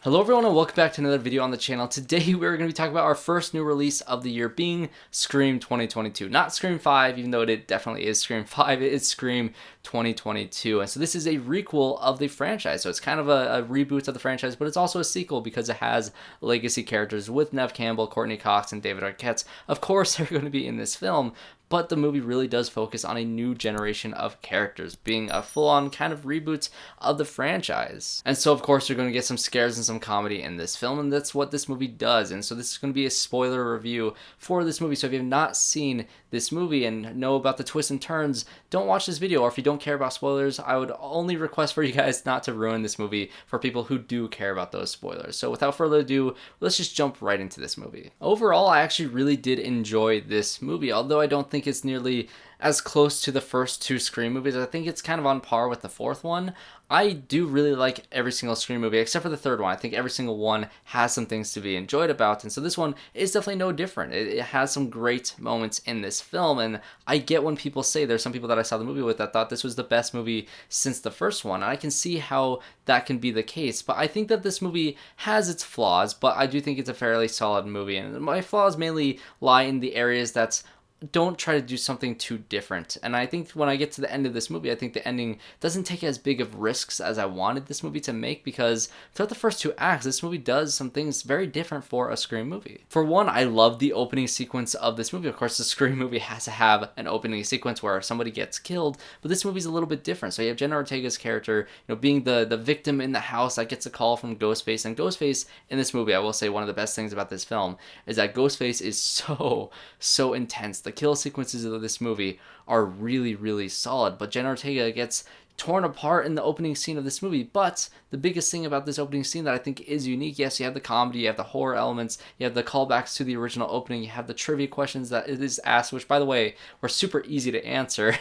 Hello everyone and welcome back to another video on the channel. Today we're going to be talking about our first new release of the year being Scream 2022. Not Scream 5, even though it definitely is Scream 5, it is Scream 2022. And so this is a requel of the franchise. So it's kind of a reboot of the franchise, but it's also a sequel because it has legacy characters with Neve Campbell, Courtney Cox, and David Arquette. Of course they're going to be in this film, but the movie really does focus on a new generation of characters, being a full-on kind of reboot of the franchise. And so, of course, you're going to get some scares and some comedy in this film, and that's what this movie does. And so this is going to be a spoiler review for this movie. So if you have not seen this movie and know about the twists and turns, don't watch this video. Or if you don't care about spoilers, I would only request for you guys not to ruin this movie for people who do care about those spoilers. So without further ado, let's just jump right into this movie. Overall, I actually really did enjoy this movie, although I don't think it's nearly as close to the first two Scream movies. I think it's kind of on par with the fourth one. I do really like every single Scream movie except for the third one. I think every single one has some things to be enjoyed about, and so this one is definitely no different. It has some great moments in this film, and I get when people say, there's some people that I saw the movie with that thought this was the best movie since the first one, and I can see how that can be the case, but I think that this movie has its flaws, but I do think it's a fairly solid movie, and my flaws mainly lie in the areas that's don't try to do something too different. And I think when I get to the end of this movie, I think the ending doesn't take as big of risks as I wanted this movie to make, because throughout the first two acts, this movie does some things very different for a Scream movie. For one, I love the opening sequence of this movie. Of course, the Scream movie has to have an opening sequence where somebody gets killed, but this movie's a little bit different. So you have Jenna Ortega's character, being the victim in the house that gets a call from Ghostface. And Ghostface in this movie, I will say one of the best things about this film is that Ghostface is so intense. The kill sequences of this movie are really solid, but Jenna Ortega gets torn apart in the opening scene of this movie. But the biggest thing about this opening scene that I think is unique, yes, you have the comedy, you have the horror elements, you have the callbacks to the original opening, you have the trivia questions that it is asked, which by the way were super easy to answer,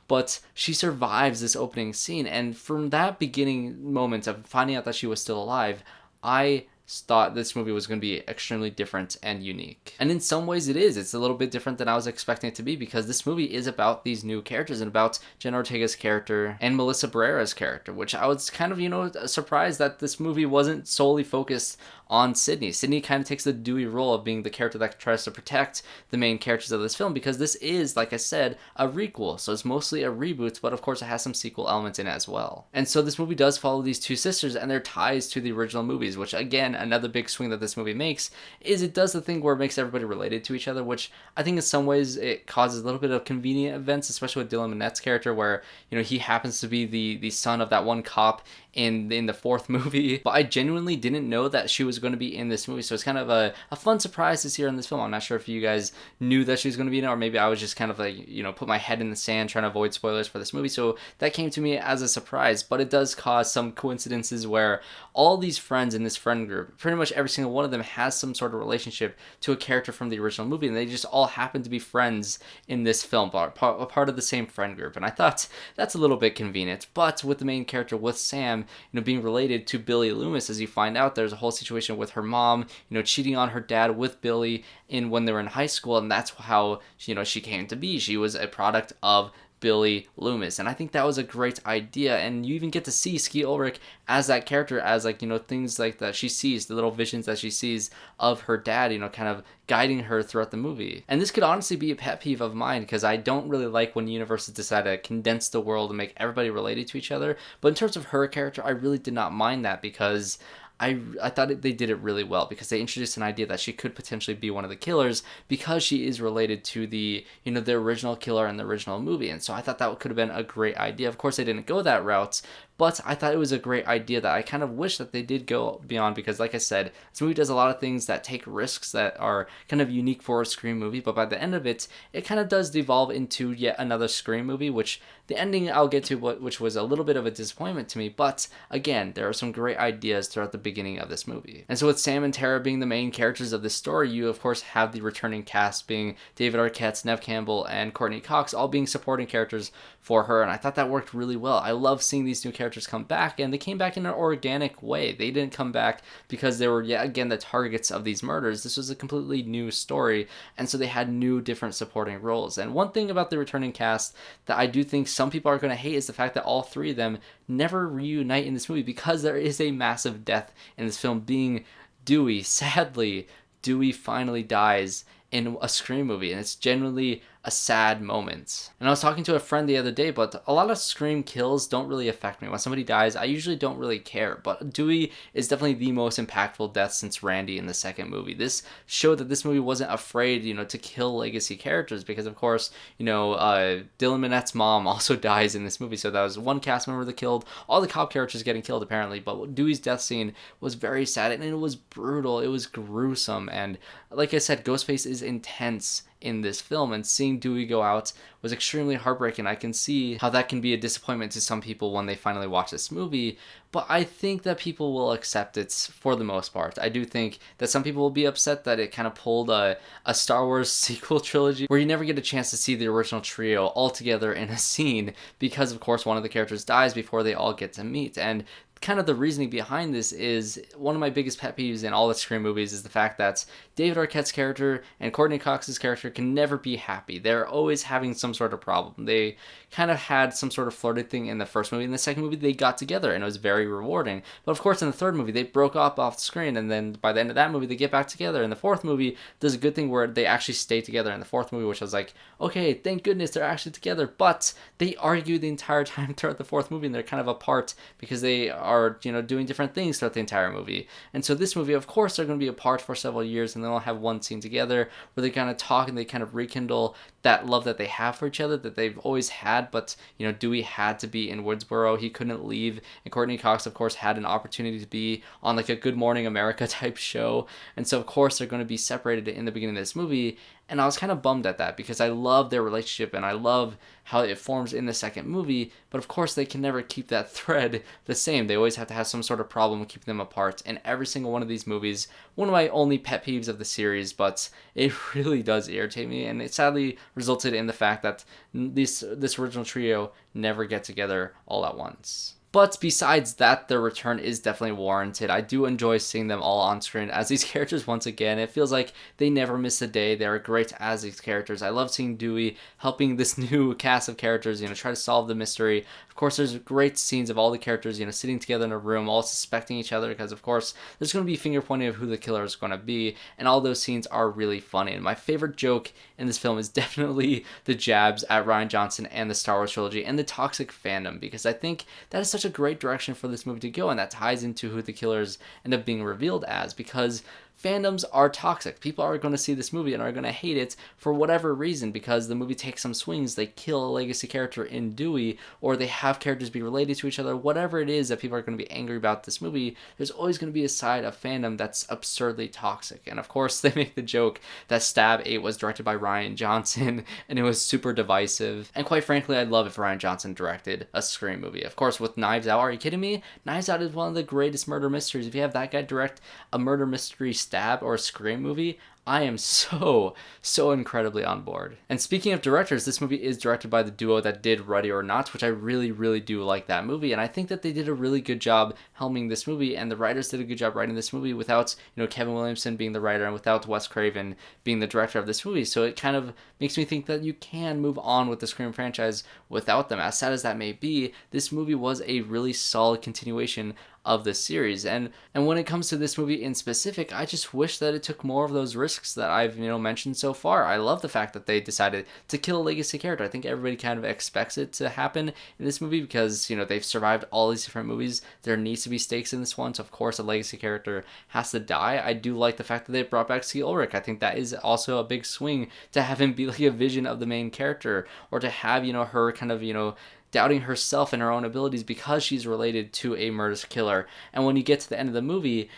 but she survives this opening scene, and from that beginning moment of finding out that she was still alive, I thought this movie was going to be extremely different and unique. And in some ways it is. It's a little bit different than I was expecting it to be, because this movie is about these new characters and about Jenna Ortega's character and Melissa Barrera's character, which I was kind of, surprised that this movie wasn't solely focused on Sidney. Sidney kind of takes the Dewey role of being the character that tries to protect the main characters of this film, because this is, like I said, a requel. So it's mostly a reboot, but of course it has some sequel elements in it as well. And so this movie does follow these two sisters and their ties to the original movies, which again, another big swing that this movie makes is it does the thing where it makes everybody related to each other, which I think in some ways it causes a little bit of convenient events, especially with Dylan Minnette's character, where he happens to be the son of that one cop in the fourth movie. But I genuinely didn't know that she was going to be in this movie, so it's kind of a fun surprise to see her in this film. I'm not sure if you guys knew that she was going to be in it, or maybe I was just kind of like, put my head in the sand trying to avoid spoilers for this movie, so that came to me as a surprise. But it does cause some coincidences where all these friends in this friend group, pretty much every single one of them has some sort of relationship to a character from the original movie, and they just all happen to be friends in this film, a part of the same friend group. And I thought that's a little bit convenient, but with the main character, with Sam, being related to Billy Loomis, as you find out, there's a whole situation with her mom, cheating on her dad with Billy when they were in high school, and that's how, she came to be. She was a product of Billy Loomis, and I think that was a great idea. And you even get to see Ski Ulrich as that character, as things like that she sees, the little visions that she sees of her dad, kind of guiding her throughout the movie. And this could honestly be a pet peeve of mine, because I don't really like when universes decide to condense the world and make everybody related to each other. But in terms of her character, I really did not mind that, because I thought they did it really well, because they introduced an idea that she could potentially be one of the killers because she is related to the the original killer in the original movie. And so I thought that could have been a great idea. Of course they didn't go that route, but I thought it was a great idea that I kind of wish that they did go beyond, because like I said, this movie does a lot of things that take risks that are kind of unique for a Scream movie, but by the end of it, it kind of does devolve into yet another Scream movie, which the ending I'll get to, which was a little bit of a disappointment to me. But again, there are some great ideas throughout the beginning of this movie. And so with Sam and Tara being the main characters of this story, you of course have the returning cast being David Arquette, Neve Campbell, and Courtney Cox, all being supporting characters for her, and I thought that worked really well. I love seeing these new characters characters come back, and they came back in an organic way. They didn't come back because they were yet again the targets of these murders. This was a completely new story, and so they had new different supporting roles. And one thing about the returning cast that I do think some people are going to hate is the fact that all three of them never reunite in this movie, because there is a massive death in this film, being Dewey. Sadly, Dewey finally dies in a Scream movie, and it's genuinely a sad moment. And I was talking to a friend the other day, but a lot of Scream kills don't really affect me. When somebody dies, I usually don't really care, but Dewey is definitely the most impactful death since Randy in the second movie. This showed that this movie wasn't afraid, to kill legacy characters, because of course, Dylan Minnette's mom also dies in this movie, so that was one cast member that killed, all the cop characters getting killed apparently, but Dewey's death scene was very sad, and it was brutal, it was gruesome, and like I said, Ghostface is intense in this film, and seeing Dewey go out was extremely heartbreaking. I can see how that can be a disappointment to some people when they finally watch this movie, but I think that people will accept it for the most part. I do think that some people will be upset that it kind of pulled a Star Wars sequel trilogy where you never get a chance to see the original trio all together in a scene, because of course one of the characters dies before they all get to meet. And kind of the reasoning behind this is, one of my biggest pet peeves in all the Scream movies is the fact that David Arquette's character and Courtney Cox's character can never be happy. They're always having some sort of problem. They kind of had some sort of flirted thing in the first movie. In the second movie, they got together, and it was very rewarding. But of course, in the third movie, they broke up off the screen, and then by the end of that movie, they get back together. In the fourth movie, there's a good thing where they actually stay together in the fourth movie, which I was like, okay, thank goodness they're actually together. But they argue the entire time throughout the fourth movie, and they're kind of apart because they are, doing different things throughout the entire movie. And so this movie, of course, they're going to be apart for several years, and they'll have one scene together where they kind of talk and they kind of rekindle that love that they have for each other that they've always had. But Dewey had to be in Woodsboro, he couldn't leave, and Courtney Cox of course had an opportunity to be on like a Good Morning America type show, and so of course they're going to be separated in the beginning of this movie. And I was kind of bummed at that, because I love their relationship and I love how it forms in the second movie, but of course they can never keep that thread the same. They always have to have some sort of problem keeping them apart in every single one of these movies. One of my only pet peeves of the series, but it really does irritate me, and it sadly resulted in the fact that this original trio never get together all at once. But besides that, their return is definitely warranted. I do enjoy seeing them all on screen as these characters once again. It feels like they never miss a day. They're great as these characters. I love seeing Dewey helping this new cast of characters, try to solve the mystery. Of course, there's great scenes of all the characters, sitting together in a room, all suspecting each other, because of course, there's going to be finger pointing of who the killer is going to be, and all those scenes are really funny. And my favorite joke in this film is definitely the jabs at Rian Johnson and the Star Wars trilogy and the toxic fandom, because I think that is such a great direction for this movie to go, and that ties into who the killers end up being revealed as, because fandoms are toxic. People are going to see this movie and are going to hate it for whatever reason, because the movie takes some swings. They kill a legacy character in Dewey, or they have characters be related to each other. Whatever it is that people are going to be angry about this movie, there's always going to be a side of fandom that's absurdly toxic. And of course, they make the joke that Stab 8 was directed by Rian Johnson, and it was super divisive. And quite frankly, I'd love if Rian Johnson directed a Scream movie. Of course, with Knives Out, are you kidding me? Knives Out is one of the greatest murder mysteries. If you have that guy direct a murder mystery Stab or a Scream movie, I am so incredibly on board. And speaking of directors, this movie is directed by the duo that did Ready or Not, which I really do like that movie, and I think that they did a really good job helming this movie, and the writers did a good job writing this movie without, Kevin Williamson being the writer and without Wes Craven being the director of this movie. So it kind of makes me think that you can move on with the Scream franchise without them. As sad as that may be, this movie was a really solid continuation of the series, and when it comes to this movie in specific, I just wish that it took more of those risks that I've mentioned so far. I love the fact that they decided to kill a legacy character. I think everybody kind of expects it to happen in this movie, because they've survived all these different movies. There needs to be stakes in this one, so of course a legacy character has to die. I do like the fact that they brought back C. Ulrich. I think that is also a big swing, to have him be like a vision of the main character, or to have her kind of doubting herself and her own abilities because she's related to a murderous killer. And when you get to the end of the movie,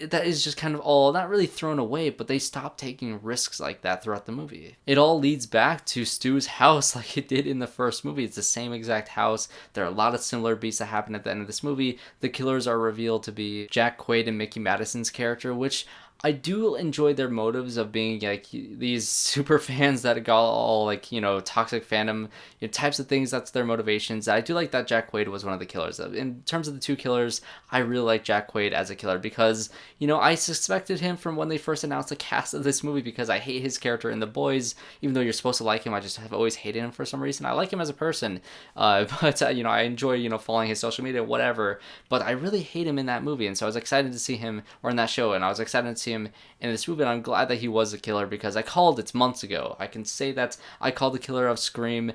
that is just kind of all not really thrown away, but they stop taking risks like that throughout the movie. It all leads back to Stu's house like it did in the first movie. It's the same exact house. There are a lot of similar beats that happen at the end of this movie. The killers are revealed to be Jack Quaid and Mickey Madison's character, which I do enjoy their motives of being like these super fans that got all like, toxic fandom, types of things. That's their motivations. I do like that Jack Quaid was one of the killers. In terms of the two killers, I really like Jack Quaid as a killer because, I suspected him from when they first announced the cast of this movie because I hate his character in The Boys. Even though you're supposed to like him, I just have always hated him for some reason. I like him as a person, but I enjoy, following his social media, whatever. But I really hate him in that movie, and so I was excited to see him, or in that show, and I was excited to see him in this movie, and I'm glad that he was a killer because I called it months ago. I can say that I called the killer of Scream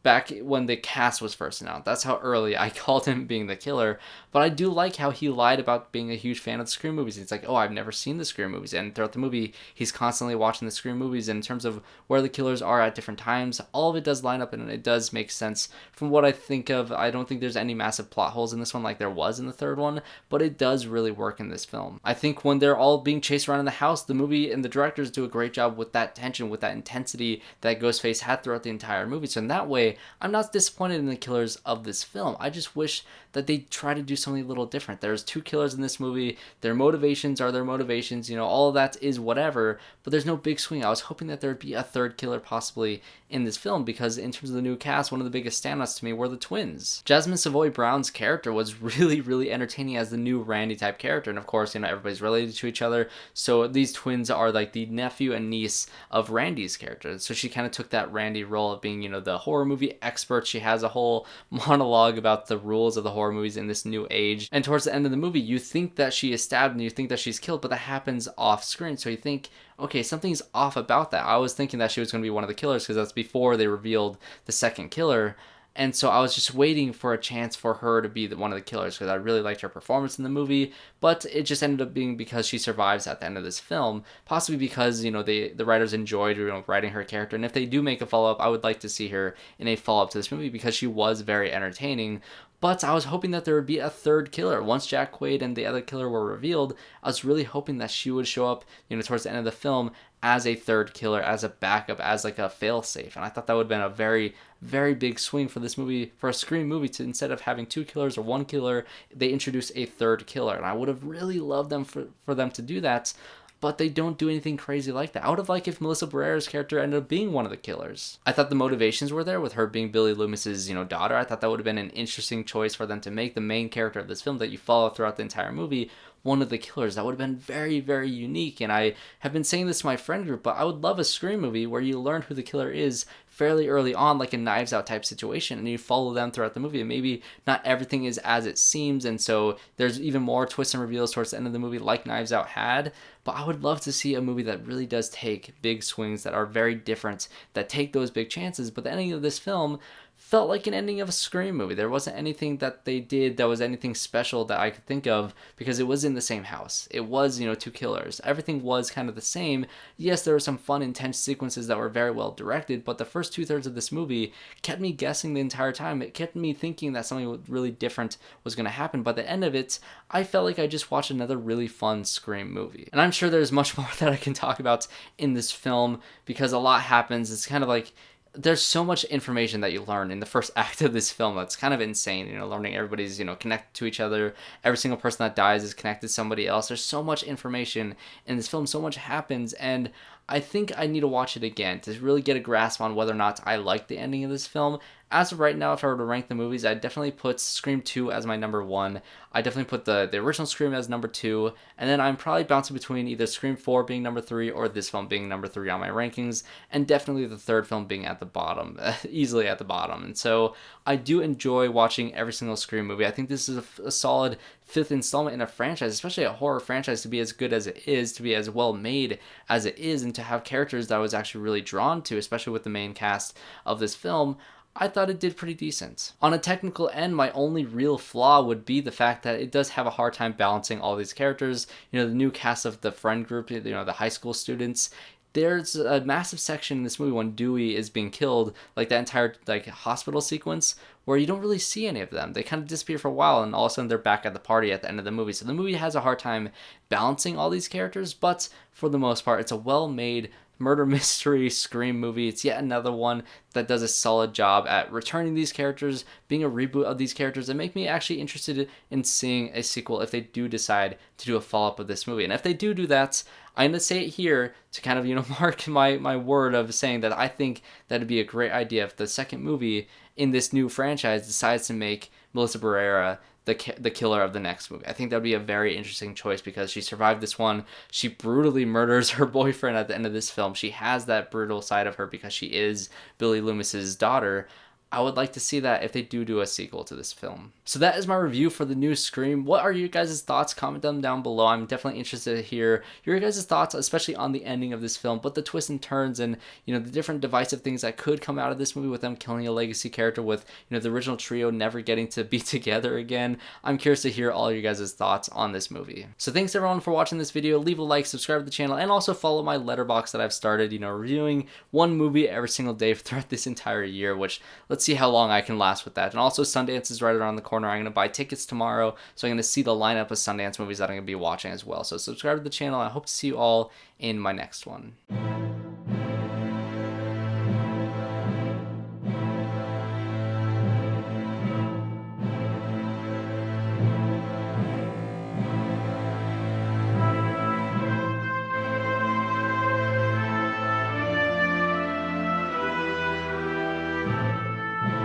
back when the cast was first announced. That's how early I called him being the killer. But I do like how he lied about being a huge fan of the Scream movies. He's like, oh, I've never seen the Scream movies. And throughout the movie, he's constantly watching the Scream movies. And in terms of where the killers are at different times, all of it does line up and it does make sense from what I think of. I don't think there's any massive plot holes in this one like there was in the third one, but it does really work in this film. I think when they're all being chased around in the house, the movie and the directors do a great job with that tension, with that intensity that Ghostface had throughout the entire movie. So in that way, I'm not disappointed in the killers of this film. I just wish that they try to do something a little different. There's two killers in this movie. Their motivations are their motivations. All of that is whatever, but there's no big swing. I was hoping that there would be a third killer possibly in this film because in terms of the new cast, one of the biggest standouts to me were the twins. Jasmin Savoy Brown's character was really, really entertaining as the new Randy type character. And of course, everybody's related to each other. So these twins are like the nephew and niece of Randy's character. So she kind of took that Randy role of being, the horror movie expert. She has a whole monologue about the rules of the horror movies in this new age. And towards the end of the movie, you think that she is stabbed and you think that she's killed, but that happens off screen. So you think, okay, something's off about that. I was thinking that she was going to be one of the killers because that's before they revealed the second killer. And so I was just waiting for a chance for her to be one of the killers because I really liked her performance in the movie. But it just ended up being because she survives at the end of this film, possibly because, the writers enjoyed, writing her character. And if they do make a follow-up, I would like to see her in a follow-up to this movie because she was very entertaining. But I was hoping that there would be a third killer. Once Jack Quaid and the other killer were revealed, I was really hoping that she would show up, towards the end of the film as a third killer, as a backup, as like a failsafe. And I thought that would have been a very, very big swing for this movie, for a Scream movie, to instead of having two killers or one killer, they introduce a third killer. And I would have really loved them for them to do that. But they don't do anything crazy like that. I would have liked if Melissa Barrera's character ended up being one of the killers. I thought the motivations were there with her being Billy Loomis's, daughter. I thought that would have been an interesting choice for them to make the main character of this film that you follow throughout the entire movie one of the killers. That would have been very, very unique. And I have been saying this to my friend group, but I would love a Scream movie where you learn who the killer is fairly early on, like a Knives Out type situation, and you follow them throughout the movie, and maybe not everything is as it seems, and so there's even more twists and reveals towards the end of the movie like Knives Out had. But I would love to see a movie that really does take big swings that are very different, that take those big chances. But the ending of this film felt like an ending of a Scream movie. There wasn't anything that they did that was anything special that I could think of because it was in the same house. It was, two killers. Everything was kind of the same. Yes, there were some fun, intense sequences that were very well directed, but the first 2/3 of this movie kept me guessing the entire time. It kept me thinking that something really different was going to happen. By the end of it, I felt like I just watched another really fun Scream movie. And I'm sure there's much more that I can talk about in this film because a lot happens. It's kind of like there's so much information that you learn in the first act of this film that's kind of insane, learning everybody's, connected to each other. Every single person that dies is connected to somebody else. There's so much information in this film, so much happens, and I think I need to watch it again to really get a grasp on whether or not I like the ending of this film. As of right now, if I were to rank the movies, I'd definitely put Scream 2 as my number 1. I definitely put the original Scream as number 2. And then I'm probably bouncing between either Scream 4 being number 3 or this film being number 3 on my rankings. And definitely the third film being at the bottom, easily at the bottom. And so I do enjoy watching every single Scream movie. I think this is a solid 5th installment in a franchise, especially a horror franchise, to be as good as it is, to be as well made as it is, and to have characters that I was actually really drawn to, especially with the main cast of this film. I thought it did pretty decent. On a technical end, my only real flaw would be the fact that it does have a hard time balancing all these characters. The new cast of the friend group, the high school students. There's a massive section in this movie when Dewey is being killed, like that entire hospital sequence, where you don't really see any of them. They kind of disappear for a while, and all of a sudden they're back at the party at the end of the movie. So the movie has a hard time balancing all these characters, but for the most part, it's a well-made murder mystery Scream movie. It's yet another one that does a solid job at returning these characters, being a reboot of these characters, and make me actually interested in seeing a sequel if they do decide to do a follow-up of this movie. And if they do that, I'm going to say it here to kind of, mark my word of saying that I think that'd be a great idea if the second movie in this new franchise decides to make Melissa Barrera the killer of the next movie. I think that would be a very interesting choice because she survived this one. She brutally murders her boyfriend at the end of this film. She has that brutal side of her because she is Billy Loomis's daughter. I would like to see that if they do a sequel to this film. So that is my review for the new Scream. What are your guys' thoughts? Comment them down below. I'm definitely interested to hear your guys' thoughts, especially on the ending of this film, but the twists and turns and, the different divisive things that could come out of this movie with them killing a legacy character with, the original trio never getting to be together again. I'm curious to hear all your guys' thoughts on this movie. So thanks everyone for watching this video. Leave a like, subscribe to the channel, and also follow my letterbox that I've started, reviewing one movie every single day throughout this entire year, which let's see how long I can last with that. And also Sundance is right around the corner. I'm going to buy tickets tomorrow, so I'm going to see the lineup of Sundance movies that I'm going to be watching as well. So subscribe to the channel. I hope to see you all in my next one.